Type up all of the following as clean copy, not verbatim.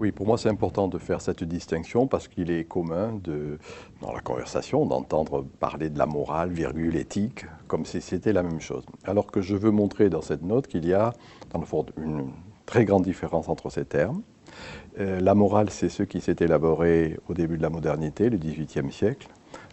Oui, pour moi, c'est important de faire cette distinction parce qu'il est commun dans la conversation d'entendre parler de la morale, virgule, éthique, comme si c'était la même chose. Alors que je veux montrer dans cette note qu'il y a, dans le fond, une très grande différence entre ces termes. La morale, c'est ce qui s'est élaboré au début de la modernité, le XVIIIe siècle.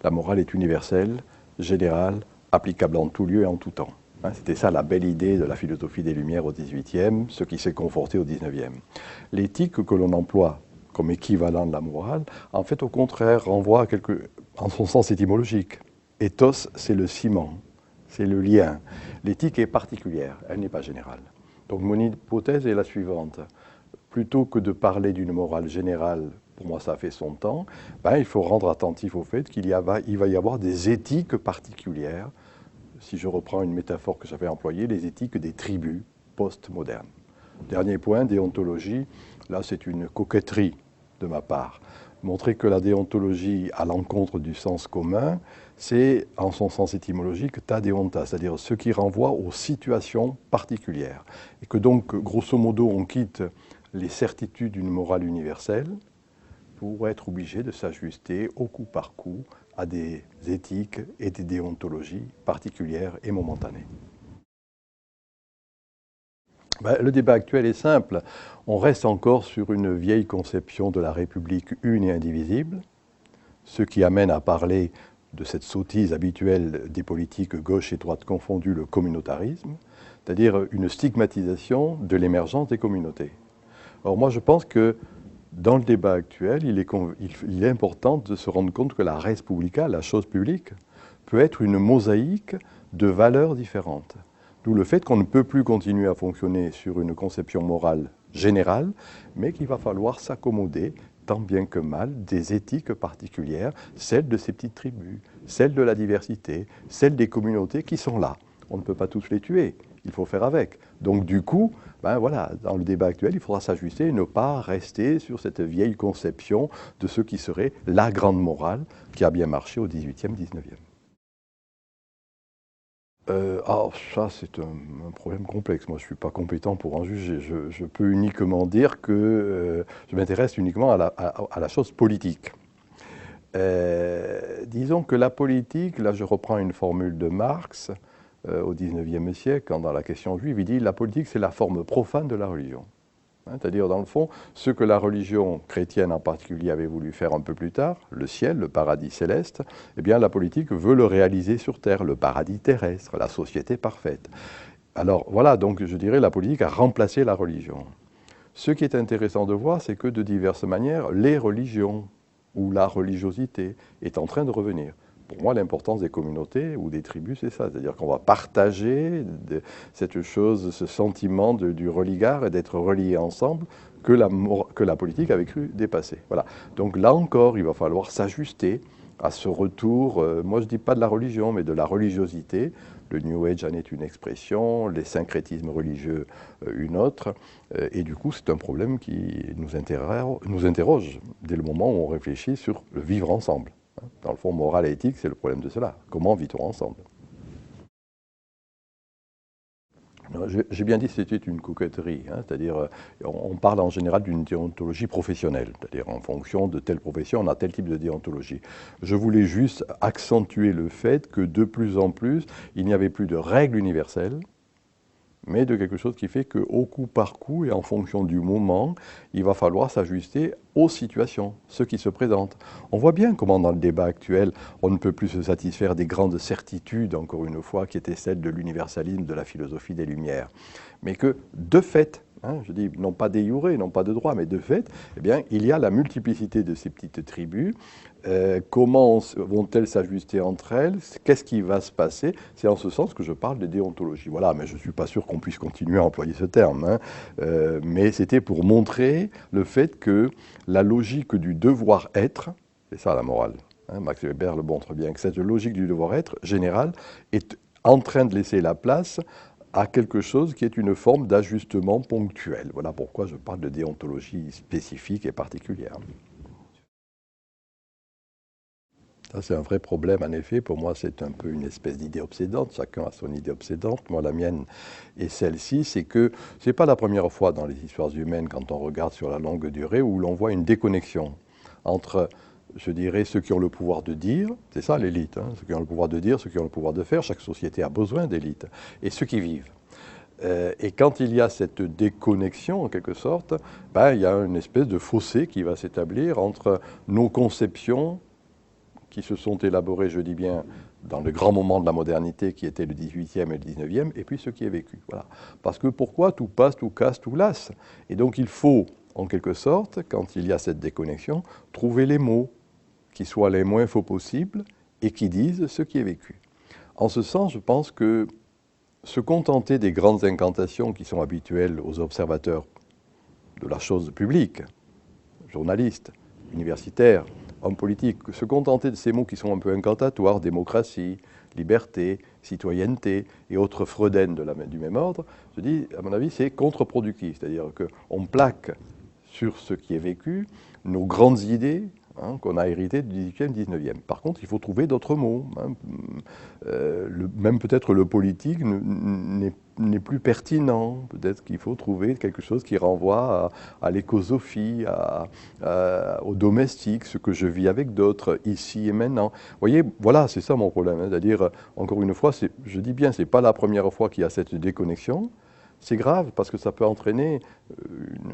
La morale est universelle, générale, applicable en tout lieu et en tout temps. C'était ça la belle idée de la philosophie des Lumières au XVIIIe, ce qui s'est conforté au XIXe. L'éthique que l'on emploie comme équivalent de la morale, en fait, au contraire, renvoie en son sens étymologique. Ethos, c'est le ciment, c'est le lien. L'éthique est particulière, elle n'est pas générale. Donc mon hypothèse est la suivante. Plutôt que de parler d'une morale générale, pour moi ça a fait son temps, il faut rendre attentif au fait qu'il va y avoir des éthiques particulières. Si je reprends une métaphore que j'avais employée, les éthiques des tribus post-modernes. Dernier point, déontologie. Là, c'est une coquetterie de ma part. Montrer que la déontologie, à l'encontre du sens commun, c'est, en son sens étymologique, ta déonta, c'est-à-dire ce qui renvoie aux situations particulières. Et que donc, grosso modo, on quitte les certitudes d'une morale universelle pour être obligé de s'ajuster au coup par coup à des éthiques et des déontologies particulières et momentanées. Le débat actuel est simple. On reste encore sur une vieille conception de la République une et indivisible, ce qui amène à parler de cette sottise habituelle des politiques gauche et droite confondues, le communautarisme, c'est-à-dire une stigmatisation de l'émergence des communautés. Or, moi, je pense que dans le débat actuel, il est important de se rendre compte que la res publica, la chose publique, peut être une mosaïque de valeurs différentes. D'où le fait qu'on ne peut plus continuer à fonctionner sur une conception morale générale, mais qu'il va falloir s'accommoder, tant bien que mal, des éthiques particulières, celles de ces petites tribus, celles de la diversité, celles des communautés qui sont là. On ne peut pas tous les tuer, il faut faire avec. Donc du coup, voilà, dans le débat actuel, il faudra s'ajuster et ne pas rester sur cette vieille conception de ce qui serait la grande morale qui a bien marché au XVIIIe, XIXe. Ça, c'est un problème complexe. Moi, je ne suis pas compétent pour en juger. Je peux uniquement dire que je m'intéresse uniquement à la chose politique. Disons que la politique, là je reprends une formule de Marx au XIXe siècle, quand dans la question juive, il dit la politique c'est la forme profane de la religion. C'est-à-dire, dans le fond, ce que la religion chrétienne en particulier avait voulu faire un peu plus tard, le ciel, le paradis céleste, eh bien la politique veut le réaliser sur terre, le paradis terrestre, la société parfaite. Alors voilà, donc je dirais la politique a remplacé la religion. Ce qui est intéressant de voir, c'est que de diverses manières, les religions ou la religiosité est en train de revenir. Pour moi, l'importance des communautés ou des tribus, c'est ça. C'est-à-dire qu'on va partager cette chose, ce sentiment du religar et d'être reliés ensemble que la politique avait cru dépasser. Voilà. Donc là encore, il va falloir s'ajuster à ce retour, moi je ne dis pas de la religion, mais de la religiosité. Le New Age en est une expression, les syncrétismes religieux une autre. Et du coup, c'est un problème qui nous interroge dès le moment où on réfléchit sur le vivre ensemble. Dans le fond, morale et éthique, c'est le problème de cela. Comment vit-on ensemble? J'ai bien dit que c'était une coquetterie, c'est-à-dire on parle en général d'une déontologie professionnelle, c'est-à-dire en fonction de telle profession, on a tel type de déontologie. Je voulais juste accentuer le fait que de plus en plus, il n'y avait plus de règles universelles, mais de quelque chose qui fait qu'au coup par coup et en fonction du moment, il va falloir s'ajuster aux situations, ce qui se présentent. On voit bien comment dans le débat actuel, on ne peut plus se satisfaire des grandes certitudes, encore une fois, qui étaient celles de l'universalisme, de la philosophie des Lumières, mais que de fait, je dis non pas de jure, non pas de droit, mais de fait, eh bien, il y a la multiplicité de ces petites tribus. Comment vont-elles s'ajuster entre elles? Qu'est-ce qui va se passer? C'est en ce sens que je parle de déontologie. Voilà, mais je ne suis pas sûr qu'on puisse continuer à employer ce terme. Mais c'était pour montrer le fait que la logique du devoir-être, c'est ça la morale, Max Weber le montre bien, que cette logique du devoir-être général est en train de laisser la place à quelque chose qui est une forme d'ajustement ponctuel. Voilà pourquoi je parle de déontologie spécifique et particulière. Ça, c'est un vrai problème, en effet. Pour moi, c'est un peu une espèce d'idée obsédante. Chacun a son idée obsédante. Moi, la mienne est celle-ci, c'est que ce n'est pas la première fois dans les histoires humaines, quand on regarde sur la longue durée, où l'on voit une déconnexion entre, je dirais, ceux qui ont le pouvoir de dire, c'est ça l'élite, hein, ceux qui ont le pouvoir de dire, ceux qui ont le pouvoir de faire, chaque société a besoin d'élite, et ceux qui vivent. Et quand il y a cette déconnexion, en quelque sorte, ben, il y a une espèce de fossé qui va s'établir entre nos conceptions qui se sont élaborées, je dis bien, dans le grand moment de la modernité qui était le 18e et le 19e, et puis ce qui est vécu. Voilà. Parce que pourquoi tout passe, tout casse, tout lasse? Et donc il faut, en quelque sorte, quand il y a cette déconnexion, trouver les mots qui soient les moins faux possibles et qui disent ce qui est vécu. En ce sens, je pense que se contenter des grandes incantations qui sont habituelles aux observateurs de la chose publique, journalistes, universitaires, hommes politiques, se contenter de ces mots qui sont un peu incantatoires, démocratie, liberté, citoyenneté et autres freudènes du même ordre, je dis, à mon avis, c'est contre-productif. C'est-à-dire qu'on plaque sur ce qui est vécu nos grandes idées, hein, qu'on a héritées du 18e, 19e. Par contre, il faut trouver d'autres mots. Hein. Même peut-être le politique n'est plus pertinent. Peut-être qu'il faut trouver quelque chose qui renvoie à l'écosophie, au domestique, ce que je vis avec d'autres, ici et maintenant. Vous voyez, voilà, c'est ça mon problème. Hein. C'est-à-dire, encore une fois, je dis bien, ce n'est pas la première fois qu'il y a cette déconnexion. C'est grave parce que ça peut entraîner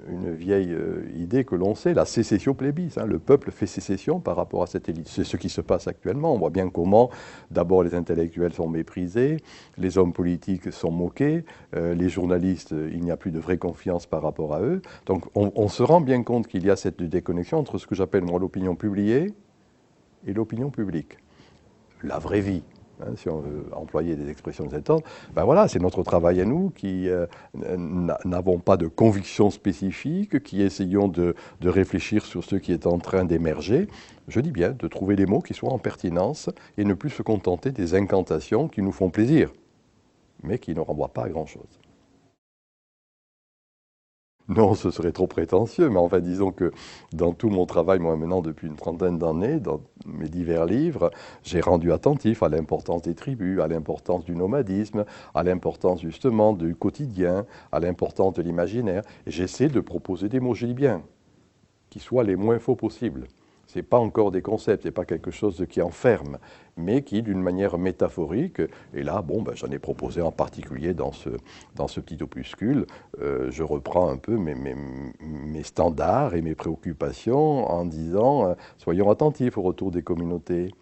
une vieille idée que l'on sait, la sécession plébis. Hein. Le peuple fait sécession par rapport à cette élite. C'est ce qui se passe actuellement. On voit bien comment, d'abord, les intellectuels sont méprisés, les hommes politiques sont moqués, les journalistes, il n'y a plus de vraie confiance par rapport à eux. Donc on se rend bien compte qu'il y a cette déconnexion entre ce que j'appelle, moi, l'opinion publiée et l'opinion publique. La vraie vie. Hein, si on veut employer des expressions de cet ordre, ben voilà, c'est notre travail à nous qui n'avons pas de conviction spécifique, qui essayons de réfléchir sur ce qui est en train d'émerger, je dis bien, de trouver les mots qui soient en pertinence et ne plus se contenter des incantations qui nous font plaisir, mais qui ne renvoient pas à grand-chose. Non, ce serait trop prétentieux, mais enfin, disons que dans tout mon travail, moi maintenant depuis une trentaine d'années, dans mes divers livres, j'ai rendu attentif à l'importance des tribus, à l'importance du nomadisme, à l'importance justement du quotidien, à l'importance de l'imaginaire. Et j'essaie de proposer des mots, je dis bien, qui soient les moins faux possibles. Ce n'est pas encore des concepts, ce n'est pas quelque chose qui enferme, mais qui, d'une manière métaphorique, et là, bon, ben, j'en ai proposé en particulier dans ce petit opuscule, je reprends un peu mes standards et mes préoccupations en disant, soyons attentifs au retour des communautés.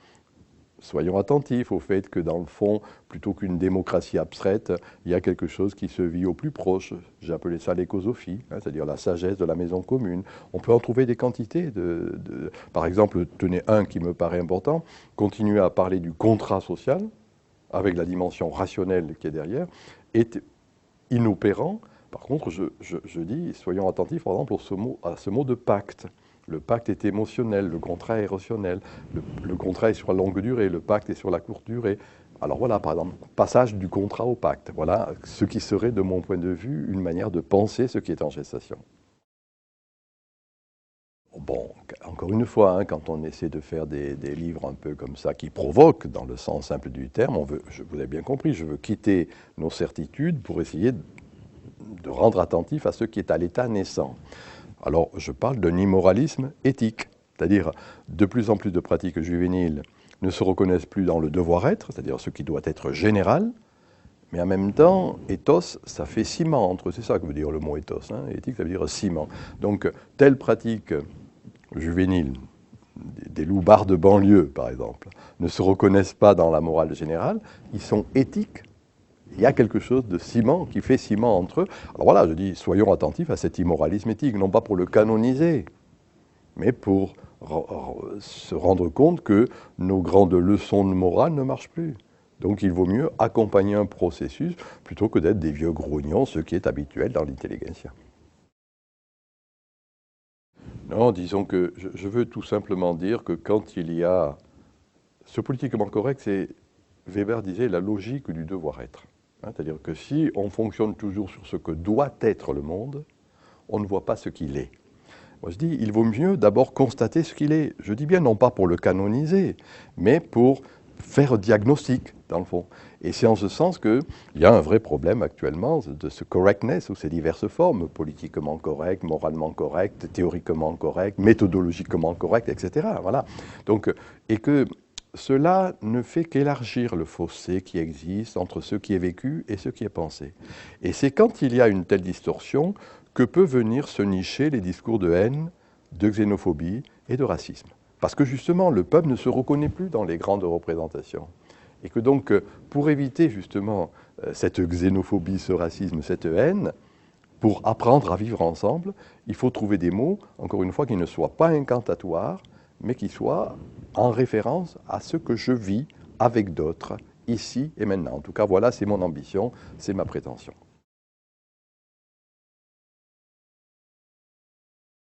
Soyons attentifs au fait que, dans le fond, plutôt qu'une démocratie abstraite, il y a quelque chose qui se vit au plus proche. J'ai appelé ça l'écosophie, hein, c'est-à-dire la sagesse de la maison commune. On peut en trouver des quantités. Par exemple, tenez un qui me paraît important, continuer à parler du contrat social, avec la dimension rationnelle qui est derrière, est inopérant. Par contre, je dis, soyons attentifs, par exemple, à ce mot de pacte. Le pacte est émotionnel, le contrat est rationnel, le contrat est sur la longue durée, le pacte est sur la courte durée. Alors voilà, par exemple, passage du contrat au pacte. Voilà ce qui serait, de mon point de vue, une manière de penser ce qui est en gestation. Bon, encore une fois, hein, quand on essaie de faire des livres un peu comme ça, qui provoquent, dans le sens simple du terme, vous avez bien compris, je veux quitter nos certitudes pour essayer de rendre attentif à ce qui est à l'état naissant. Alors, je parle d'un immoralisme éthique, c'est-à-dire de plus en plus de pratiques juvéniles ne se reconnaissent plus dans le devoir-être, c'est-à-dire ce qui doit être général, mais en même temps, ethos, ça fait ciment entre eux, c'est ça que veut dire le mot ethos, hein, éthique, ça veut dire ciment. Donc, telle pratique juvénile, des loupards de banlieue, par exemple, ne se reconnaissent pas dans la morale générale, ils sont éthiques. Il y a quelque chose de ciment qui fait ciment entre eux. Alors voilà, je dis, soyons attentifs à cet immoralisme éthique, non pas pour le canoniser, mais pour se rendre compte que nos grandes leçons de morale ne marchent plus. Donc il vaut mieux accompagner un processus plutôt que d'être des vieux grognons, ce qui est habituel dans l'intelligentsia. Non, disons que je veux tout simplement dire que quand il y a... Ce politiquement correct, c'est, Weber disait, la logique du devoir-être. C'est-à-dire que si on fonctionne toujours sur ce que doit être le monde, on ne voit pas ce qu'il est. Moi, je dis, il vaut mieux d'abord constater ce qu'il est. Je dis bien non pas pour le canoniser, mais pour faire un diagnostic, dans le fond. Et c'est en ce sens qu'il y a un vrai problème actuellement de ce correctness, sous ses diverses formes, politiquement correct, moralement correct, théoriquement correct, méthodologiquement correct, etc. Voilà. Donc, et que cela ne fait qu'élargir le fossé qui existe entre ce qui est vécu et ce qui est pensé. Et c'est quand il y a une telle distorsion que peut venir se nicher les discours de haine, de xénophobie et de racisme. Parce que justement, le peuple ne se reconnaît plus dans les grandes représentations. Et que donc, pour éviter justement cette xénophobie, ce racisme, cette haine, pour apprendre à vivre ensemble, il faut trouver des mots, encore une fois, qui ne soient pas incantatoires, mais qui soient en référence à ce que je vis avec d'autres, ici et maintenant. En tout cas, voilà, c'est mon ambition, c'est ma prétention.